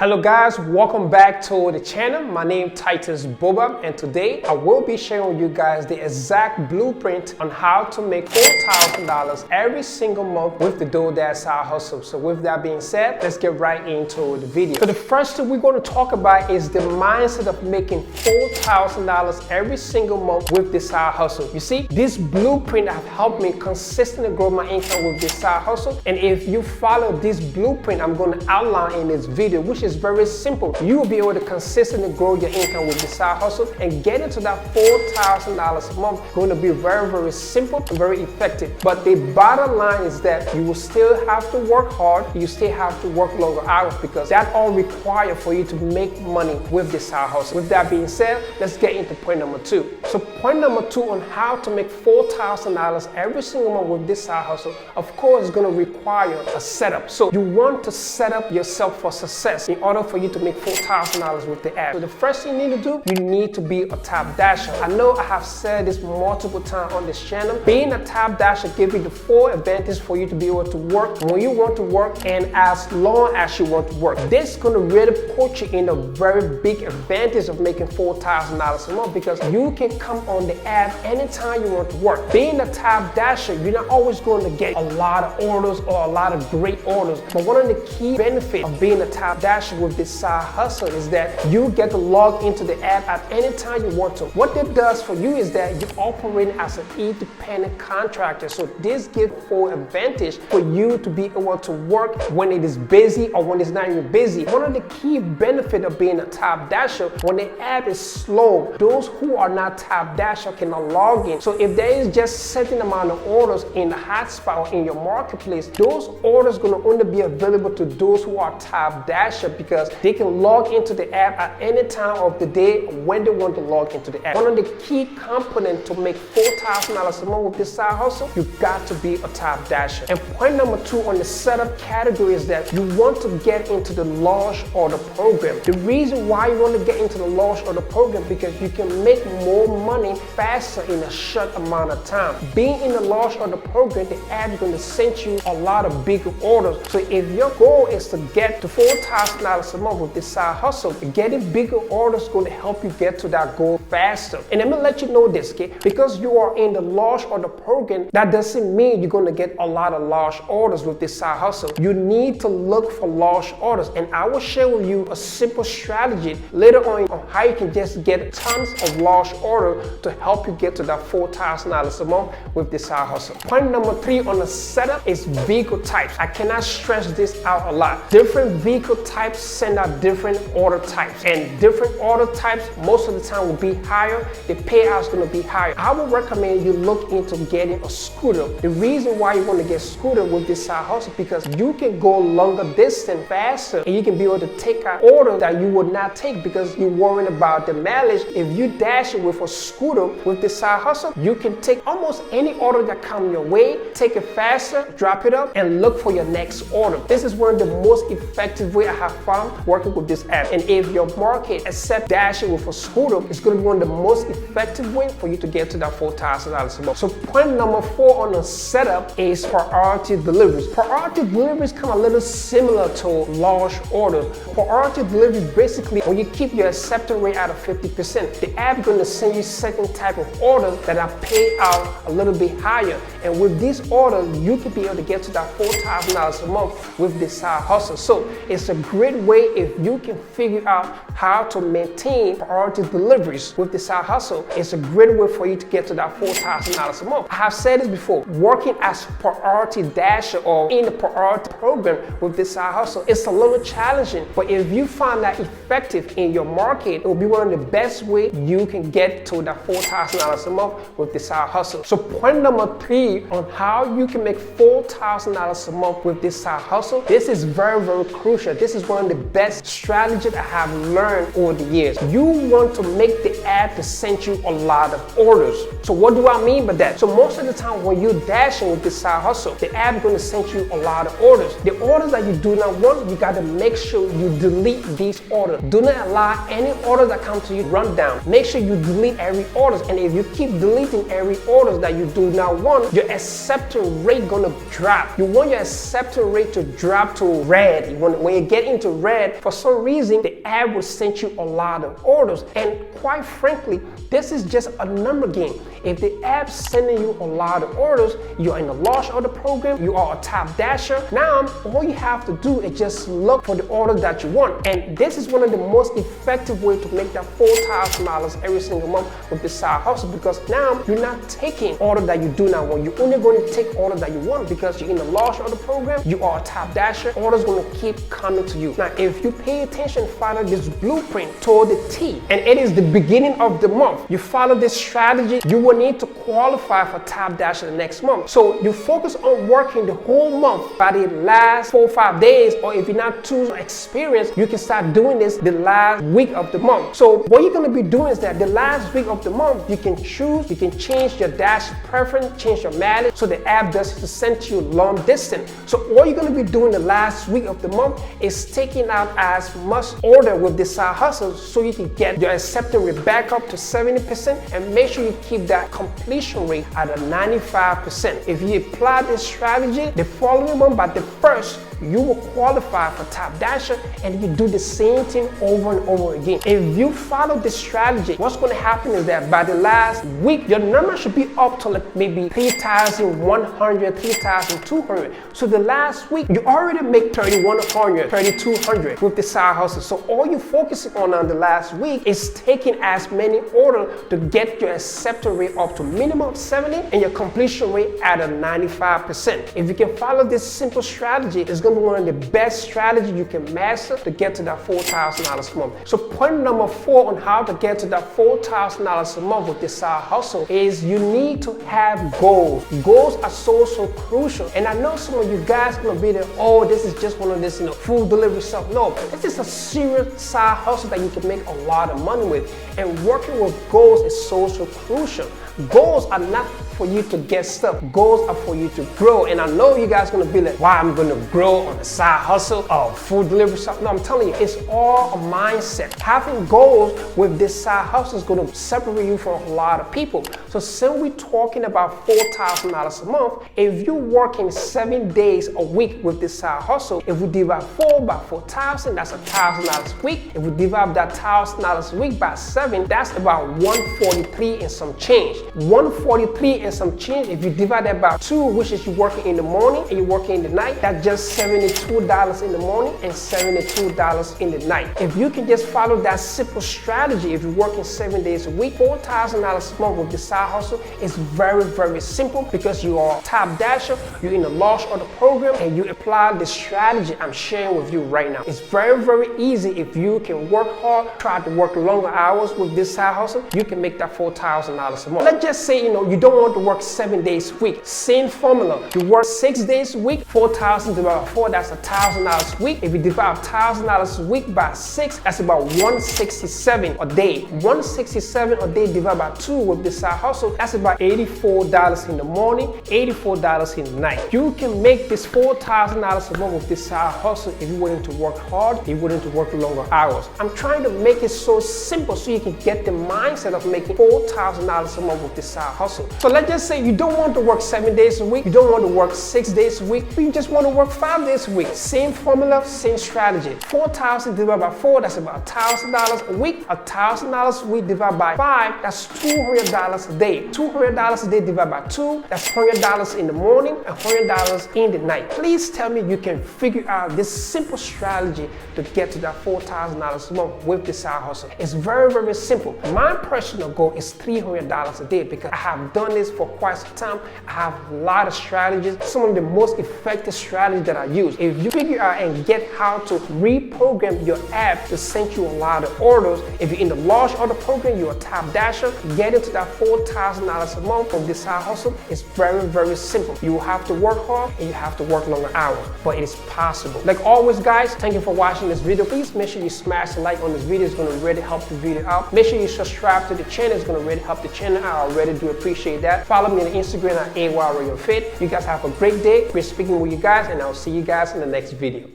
Hello guys, welcome back to the channel. My name is Titus Boba, and today I will be sharing with you guys the exact blueprint on how to make $4,000 every single month with the Doordash Side Hustle. So with that being said, let's get right into the video. So the first thing we're going to talk about is the mindset of making $4,000 every single month with this side hustle. You see, this blueprint have helped me consistently grow my income with this side hustle. And if you follow this blueprint I'm going to outline in this video, which is very simple, you will be able to consistently grow your income with this side hustle and get into that $4,000 a month. Going to be very simple and very effective. But the bottom line is that you will still have to work hard. You still have to work longer hours, because that all required for you to make money with this side hustle. With that being said, let's get into point number 2. So point number 2 on how to make $4,000 every single month with this side hustle, of course, is going to require a setup. So you want to set up yourself for success in order for you to make $4,000 with the app. So the first thing you need to do, you need to be a top dasher. I know I have said this multiple times on this channel. Being a top dasher gives you the 4 advantages for you to be able to work when you want to work and as long as you want to work. This is going to really put you in a very big advantage of making $4,000 a month, because you can come on the app anytime you want to work. Being a top dasher, you're not always going to get a lot of orders or a lot of great orders. But one of the key benefits of being a top dasher with this side hustle is that you get to log into the app at any time you want to. What that does for you is that you're operating as an independent contractor. So this gives full advantage for you to be able to work when it is busy or when it's not even busy. One of the key benefits of being a top dasher, when the app is slow, those who are not top dasher cannot log in. So if there is just certain amount of orders in the hotspot or in your marketplace, those orders going to only be available to those who are top dasher, because they can log into the app at any time of the day when they want to log into the app. One of the key components to make $4,000 a month with this side hustle, you got to be a top dasher. And point number 2 on the setup category is that you want to get into the launch order program. The reason why you want to get into the launch order program, because you can make more money faster in a short amount of time. Being in the launch order program, the app is going to send you a lot of bigger orders. So if your goal is to get to $4,000 a month with this side hustle, getting bigger orders is going to help you get to that goal faster. And I'm going to let you know this, okay? Because you are in the launch order program, that doesn't mean you're going to get a lot of large orders with this side hustle. You need to look for large orders, and I will share with you a simple strategy later on how you can just get tons of large orders to help you get to that $4,000 a month with this side hustle. Point number 3 on the setup is vehicle types. I cannot stress this out a lot. Different vehicle types send out different order types, and different order types most of the time will be higher. The payout is going to be higher. I would recommend you look into getting a scooter. The reason why you want to get a scooter with this side hustle, because you can go longer distance faster, and you can be able to take out orders that you would not take because you're worrying about the mileage. If you dash it with a scooter with this side hustle, you can take almost any order that comes your way, take it faster, drop it up, and look for your next order. This is one of the most effective way I have found working with this app. And if your market accepts dashing with a scooter, it's going to be one of the most effective way for you to get to that $4,000 a month. So point number 4 on the setup is priority deliveries. Priority deliveries come a little similar to large orders. Priority delivery, basically, when you keep your acceptance rate at 50%, the app is going to send you certain type of orders that are paid out a little bit higher. And with these orders, you can be able to get to that $4,000 a month with this side hustle. So it's a great way if you can figure out how to maintain priority deliveries with the side hustle. It's a great way for you to get to that $4,000 a month. I have said this before, working as priority dasher or in the priority program with this side hustle, it's a little challenging, but if you find that effective in your market, it will be one of the best ways you can get to that $4,000 a month with this side hustle. So point number 3 on how you can make $4,000 a month with this side hustle, this is very crucial. This is one of the best strategies I have learned over the years. You want to make the app to send you a lot of orders. So what do I mean by that? So most of the time when you're dashing with this side hustle, the app is going to send you a lot of orders. The orders that you do not want, you got to make sure you delete these orders. Do not allow any order that comes to you run down. Make sure you delete every order. And if you keep deleting every order that you do not want, your acceptance rate going to drop. You want your acceptance rate to drop to red. When you get into red, for some reason, the app will send you a lot of orders. And quite frankly, this is just a number game. If the app's sending you a lot of orders, you're in the launch of the program, you are a top dasher. Now, all you have to do is just look for the order that you want. And this is one of the most effective ways to make that $4,000 every single month with this side hustle, because now you're not taking order that you do not want. You're only going to take order that you want because you're in the launch of the program, you are a top dasher, orders going to keep coming to you. Now, if you pay attention, follow this blueprint toward the T, and it is the beginning of the month. You follow this strategy, you will need to qualify for top dasher the next month. So you focus on working the whole month. By the last 4 or 5 days, or if you're not too experienced, you can start doing this the last week of the month. So what you're going to be doing is that the last week of the month, you can choose, you can change your dash preference, change your mileage, so the app does to send you long distance. So all you're going to be doing the last week of the month is taking out as much order with this side hustle, so you can get your acceptance rate back up to 70%, and make sure you keep that completion rate at a 95%. If you apply this strategy the following month, by the first, you will qualify for top dasher, and you do the same thing over and over again. If you follow this strategy, what's going to happen is that by the last week, your number should be up to like maybe 3,100, 3,200. So the last week, you already make 3,100, 3,200 with the side hustle. So all you're focusing on the last week is taking as many orders to get your acceptance rate up to minimum 70 and your completion rate at a 95%. If you can follow this simple strategy, it's going to be one of the best strategies you can master to get to that $4,000 a month. So point number 4 on how to get to that $4,000 a month with this side hustle is you need to have goals. Goals are so crucial. And I know some of you guys are going to be there, oh, this is just one of this, food delivery stuff. No, this is a serious side hustle that you can make a lot of money with. And working with goals is so crucial. Goals are not for you to get stuff. Goals are for you to grow. And I know you guys are going to be like, wow, I'm going to grow on the side hustle of food delivery stuff. No, I'm telling you, it's all a mindset. Having goals with this side hustle is going to separate you from a lot of people. So since we're talking about $4,000 a month, if you're working 7 days a week with this side hustle, if we divide 4 by 4,000, that's $1,000 a week. If we divide that $1,000 a week by 7, that's about 143 and some change. 143 and some change, if you divide that by 2, which is you working in the morning and you're working in the night, that's just $72 in the morning and $72 in the night. If you can just follow that simple strategy, if you're working 7 days a week, $4,000 a month with the side hustle is very simple, because you are top dasher, you're in the launch of the program, and you apply the strategy I'm sharing with you right now. It's very easy. If you can work hard, try to work longer hours with this side hustle, you can make that $4,000 a month. Let's just say, you don't want to work 7 days a week. Same formula. You work 6 days a week, 4,000 divided by 4, that's $1,000 a week. If you divide $1,000 a week by 6, that's about 167 a day. 167 a day divided by 2 with this side hustle, that's about $84 in the morning, $84 in the night. You can make this $4,000 a month with this side hustle if you're willing to work hard, if you're willing to work longer hours. I'm trying to make it so simple so you can get the mindset of making $4,000 a month with this side hustle. So let's just say you don't want to work 7 days a week, you don't want to work 6 days a week, but you just want to work 5 days a week. Same formula, same strategy. 4,000 divided by 4, that's about $1,000 a week. $1,000 a week divided by 5, that's $200 a day. $200 a day divided by 2, that's $100 in the morning and $100 in the night. Please tell me you can figure out this simple strategy to get to that $4,000 a month with this side hustle. It's very simple. My personal goal is $300 a day, because I have done this for quite some time. I have a lot of strategies, some of the most effective strategies that I use. If you figure out and get how to reprogram your app to send you a lot of orders, if you're in the launch of the program, you're a top dasher, get into that $4,000 a month from this side hustle. It's very simple. You will have to work hard and you have to work longer hours, but it is possible. Like always, guys, thank you for watching this video. Please make sure you smash the like on this video. It's going to really help the video out. Make sure you subscribe to the channel. It's going to really help the channel. I already do appreciate that. Follow me on Instagram at AYRoyalFit. You guys have a great day. We're speaking with you guys, and I'll see you guys in the next video.